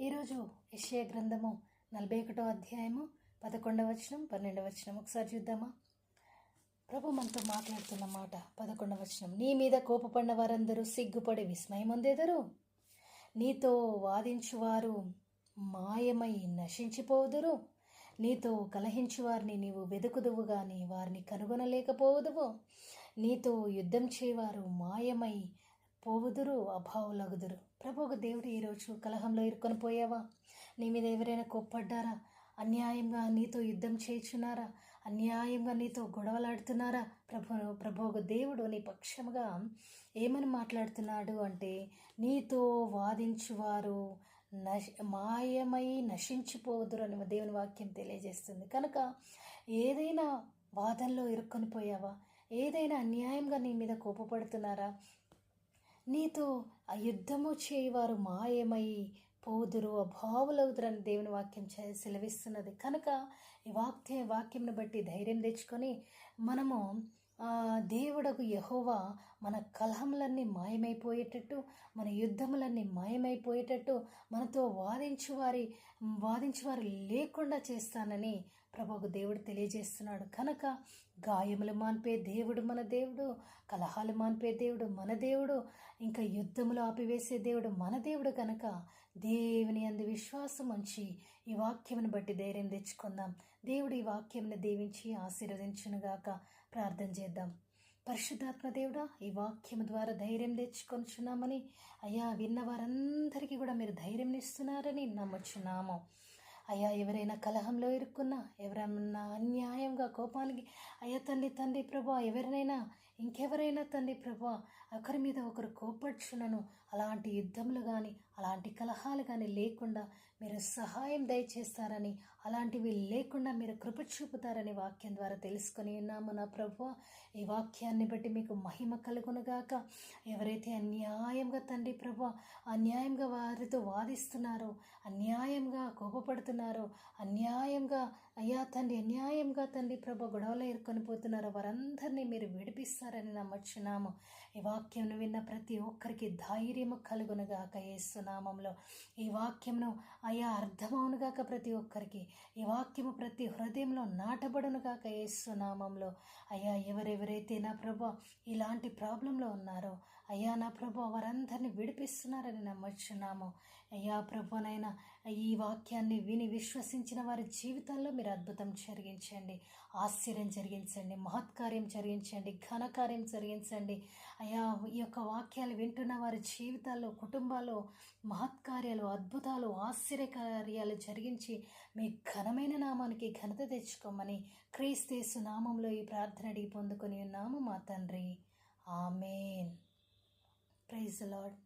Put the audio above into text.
ఈరోజు యెషయా గ్రంథము 41వ అధ్యాయము 11వ వచనం 12వ వచనం ఒకసారి చూద్దామా. ప్రభు మనతో మాట్లాడుతున్న మాట 11వ వచనం. నీ మీద కోపపడిన వారందరూ సిగ్గుపడి విస్మయం పొందెదరు. నీతో వాదించువారు మాయమై నశించిపోదురు. నీతో కలహించువారిని నీవు వెదుకుదువు గాని వారిని కనుగొనలేకపోదువు. నీతో యుద్ధం చేయవారు మాయమై పోవుదురు, అభావులగుదురు. ప్రభువు దేవుడు ఈరోజు కలహంలో ఇరుకొని పోయావా? నీ మీద ఎవరైనా కోప్పడ్డారా? అన్యాయంగా నీతో యుద్ధం చేయుచున్నారా? అన్యాయంగా నీతో గొడవలాడుతున్నారా? ప్రభువు దేవుడు నీ పక్షముగా ఏమని మాట్లాడుతున్నాడు అంటే, నీతో వాదించువారు మాయమై నశించిపోదురు అని దేవుని వాక్యం తెలియజేస్తుంది. కనుక ఏదైనా వాదనలో ఇరుక్కొని పోయావా? ఏదైనా అన్యాయంగా నీ మీద కోపపడుతున్నారా? నీతో ఆ యుద్ధము చేయవారు మాయమై పోదురు, అభావులవుదురని దేవుని వాక్యం సెలవిస్తున్నది. కనుక ఈ వాక్యంను బట్టి ధైర్యం తెచ్చుకొని మనము దేవుడకు యెహోవా మన కలహములన్నీ మాయమైపోయేటట్టు, మన యుద్ధములన్నీ మాయమైపోయేటట్టు, మనతో వాదించువారు లేకుండా చేస్తానని ప్రభువుకు దేవుడు తెలియజేస్తున్నాడు. కనుక గాయములు మాన్పే దేవుడు మన దేవుడు, కలహాలు మాన్పే దేవుడు మన దేవుడు, ఇంకా యుద్ధములు ఆపివేసే దేవుడు మన దేవుడు. కనుక దేవుని యందు విశ్వాసం ఉంచి ఈ వాక్యమును బట్టి ధైర్యం తెచ్చుకుందాం. దేవుడు ఈ వాక్యమును దీవించి ఆశీర్వదించునుగాక. ప్రార్థన చేద్దాం. పరిశుద్ధాత్మ దేవుడా, ఈ వాక్యము ద్వారా ధైర్యం తెచ్చుకొనిచున్నామని అయ్యా, విన్న వారందరికీ కూడా మీరు ధైర్యం ఇస్తున్నారని నమ్ముచున్నాము. అయ్యా, ఎవరైనా కలహంలో ఇరుక్కున్నా, ఎవరైనా అన్యాయంగా కోపానికి అయ్యా తండ్రి ప్రభా, ఇంకెవరైనా తండ్రి ప్రభా ఒకరి మీద ఒకరు కోపడుచునను అలాంటి యుద్ధములు కానీ అలాంటి కలహాలు కానీ లేకుండా మీరు సహాయం దయచేస్తారని, అలాంటివి లేకుండా మీరు కృప చూపుతారని వాక్యం ద్వారా తెలుసుకొని ఉన్నాము నా ప్రభు. ఈ వాక్యాన్ని బట్టి మీకు మహిమ కలుగునుగాక. ఎవరైతే అన్యాయంగా తండ్రి ప్రభు అన్యాయంగా వారితో వాదిస్తున్నారో, అన్యాయంగా కోపపడుతున్నారో, అన్యాయంగా తండ్రి ప్రభు గొడవలో ఇరుకొని పోతున్నారో వారందరినీ మీరు విడిపిస్తారని నమ్ముచున్నాము. ఈ వాక్యం విన్న ప్రతి ఒక్కరికి ధైర్యము కలుగునుగాక యేసు నామములో. ఈ వాక్యమును అయ్యా అర్థమవునుగాక ప్రతి ఒక్కరికి. ఈ వాక్యము ప్రతి హృదయంలో నాటబడునుగాక యేసు నామములో. అయ్యా, ఎవరెవరైతే నా ప్రభు ఇలాంటి ప్రాబ్లంలో ఉన్నారో అయ్యా నా ప్రభు వారందరినీ విడిపిస్తున్నారని నమ్ముచున్నాము. అయ్యా ప్రభునైనా ఈ వాక్యాన్ని విని విశ్వసించిన వారి జీవితాల్లో మీరు అద్భుతం జరిగించండి, ఆశ్చర్యం జరిగించండి, మహత్కార్యం జరిగించండి, ఘనకార్యం జరిగించండి. అయ్యా, ఈ యొక్క వాక్యాలు వింటున్న వారి జీవితాల్లో, కుటుంబాల్లో మహత్కార్యాలు, అద్భుతాలు, ఆశ్చర్యకార్యాలు జరిగించి మీ ఘనమైన నామానికి ఘనత తెచ్చుకోమని క్రీస్తు యేసు నామంలో ఈ ప్రార్థన అడిగి పొందుకొని ఉన్నాము మా తండ్రి. ఆమేన్. Praise the lord.